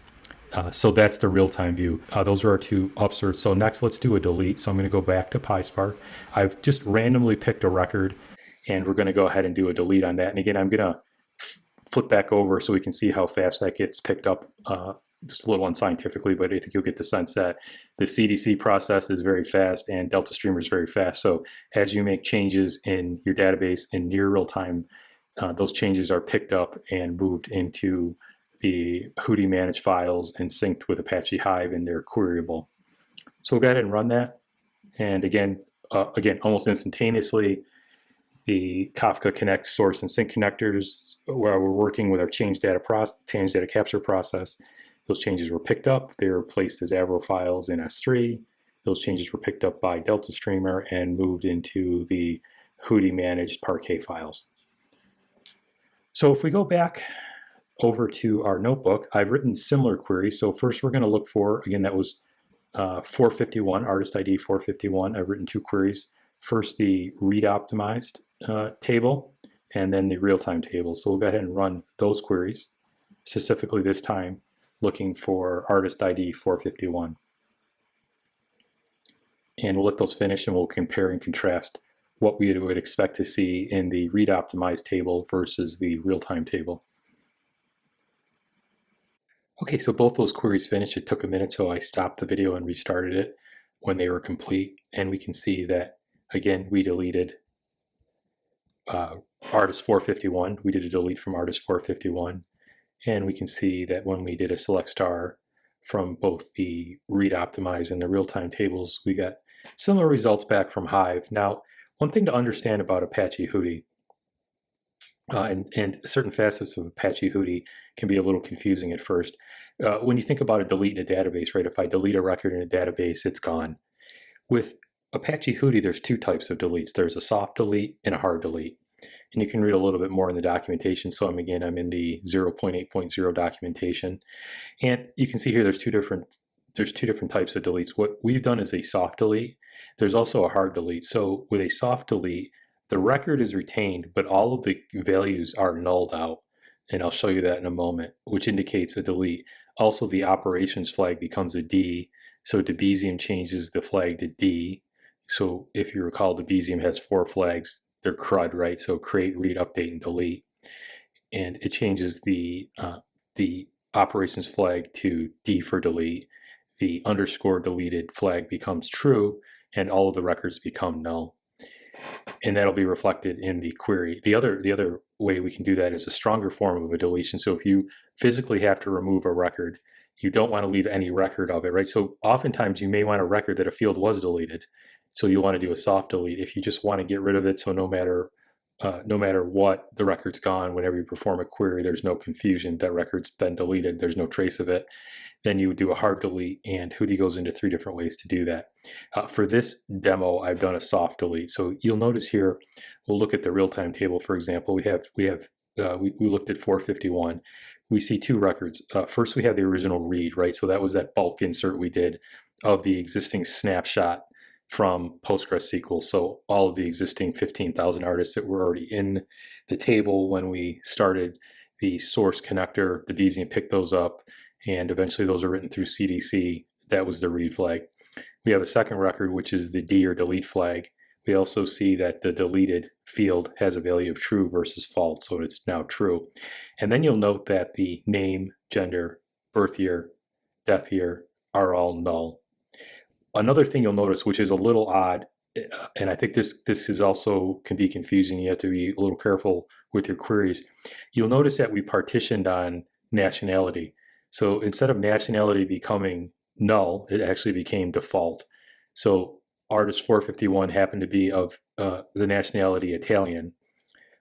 Speaker 1: So that's the real-time view. Those are our two upserts. So next, let's do a delete. So I'm going to go back to PySpark. I've just randomly picked a record, and we're going to go ahead and do a delete on that. And again, I'm going to flip back over so we can see how fast that gets picked up. Just a little unscientifically, but I think you'll get the sense that the CDC process is very fast and DeltaStreamer is very fast. So as you make changes in your database in near real time, those changes are picked up and moved into the Hudi managed files and synced with Apache Hive, and they're queryable. So we'll go ahead and run that. And again, almost instantaneously, the Kafka Connect source and sync connectors, where we're working with our change data capture process, those changes were picked up. They were placed as Avro files in S3. Those changes were picked up by DeltaStreamer and moved into the Hudi managed Parquet files. So if we go back over to our notebook, I've written similar queries. So first we're going to look for, again, that was 451, artist ID 451. I've written two queries. First, the read optimized table, and then the real-time table. So we'll go ahead and run those queries, specifically this time looking for artist ID 451. And we'll let those finish, and we'll compare and contrast what we would expect to see in the read optimized table versus the real-time table. Okay, so both those queries finished. It took a minute, so I stopped the video and restarted it when they were complete. And we can see that, again, we deleted artist 451. We did a delete from artist 451. And we can see that when we did a select star from both the read optimized and the real-time tables, we got similar results back from Hive. Now, one thing to understand about Apache Hudi, and certain facets of Apache Hudi can be a little confusing at first. When you think about a delete in a database, right? If I delete a record in a database, it's gone. With Apache Hudi, there's two types of deletes. There's a soft delete and a hard delete. And you can read a little bit more in the documentation. So I'm in the 0.8.0 documentation. And you can see here there's two different types of deletes. What we've done is a soft delete. There's also a hard delete. So with a soft delete, the record is retained, but all of the values are nulled out. And I'll show you that in a moment, which indicates a delete. Also, the operations flag becomes a D. So Debezium changes the flag to D. So if you recall, Debezium has 4 flags. They're CRUD, right? So create, read, update, and delete. And it changes the operations flag to D for delete. The underscore deleted flag becomes true, and all of the records become null. And that'll be reflected in the query. The other way we can do that is a stronger form of a deletion. So if you physically have to remove a record, you don't want to leave any record of it, right? So oftentimes you may want a record that a field was deleted. So you want to do a soft delete if you just want to get rid of it. So no matter what, the record's gone. Whenever you perform a query, there's no confusion. That record's been deleted. There's no trace of it. Then you would do a hard delete, and Hudi goes into 3 different ways to do that. For this demo, I've done a soft delete. So you'll notice here, we'll look at the real-time table, for example. We looked at 451. We see 2 records. First, we have the original read, right? So that was that bulk insert we did of the existing snapshot from PostgreSQL. So all of the existing 15,000 artists that were already in the table when we started the source connector, Debezium picked those up, and eventually those are written through CDC. That was the read flag. We have a second record, which is the D or delete flag. We also see that the deleted field has a value of true versus false, so it's now true. And then you'll note that the name, gender, birth year, death year are all null. Another thing you'll notice, which is a little odd, and I think this is also can be confusing. You have to be a little careful with your queries. You'll notice that we partitioned on nationality. So instead of nationality becoming null, it actually became default. So artist 451 happened to be of the nationality Italian.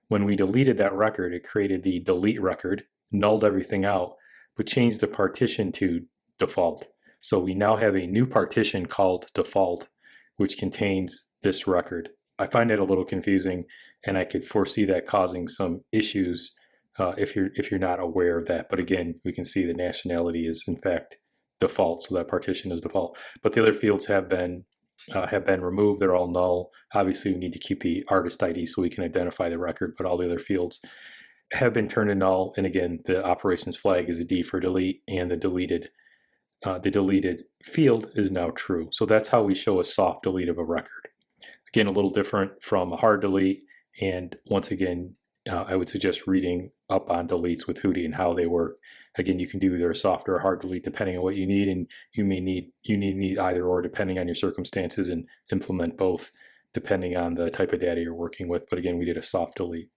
Speaker 1: When we deleted that record, it created the delete record, nulled everything out, but changed the partition to default. So we now have a new partition called default, which contains this record. I find it a little confusing, and I could foresee that causing some issues if you're not aware of that. But again, we can see the nationality is in fact default, so that partition is default. But the other fields have been removed. They're all null. Obviously, we need to keep the artist ID so we can identify the record, but all the other fields have been turned to null. And again, the operations flag is a D for delete, and the deleted field is now true. So that's how we show a soft delete of a record. Again, a little different from a hard delete. And once again, I would suggest reading up on deletes with Hudi and how they work. Again, you can do either a soft or a hard delete depending on what you need, and you need either or depending on your circumstances, and implement both depending on the type of data you're working with. But again, we did a soft delete.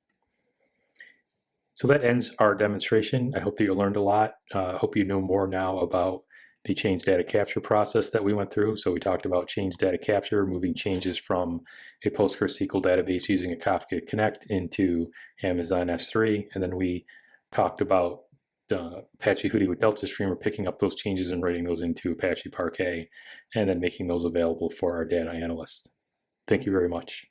Speaker 1: So that ends our demonstration. I hope that you learned a lot. I hope you know more now about the change data capture process that we went through. So we talked about change data capture, moving changes from a PostgreSQL database using a Kafka Connect into Amazon S3. And then we talked about Apache Hudi with DeltaStreamer, picking up those changes and writing those into Apache Parquet, and then making those available for our data analysts. Thank you very much.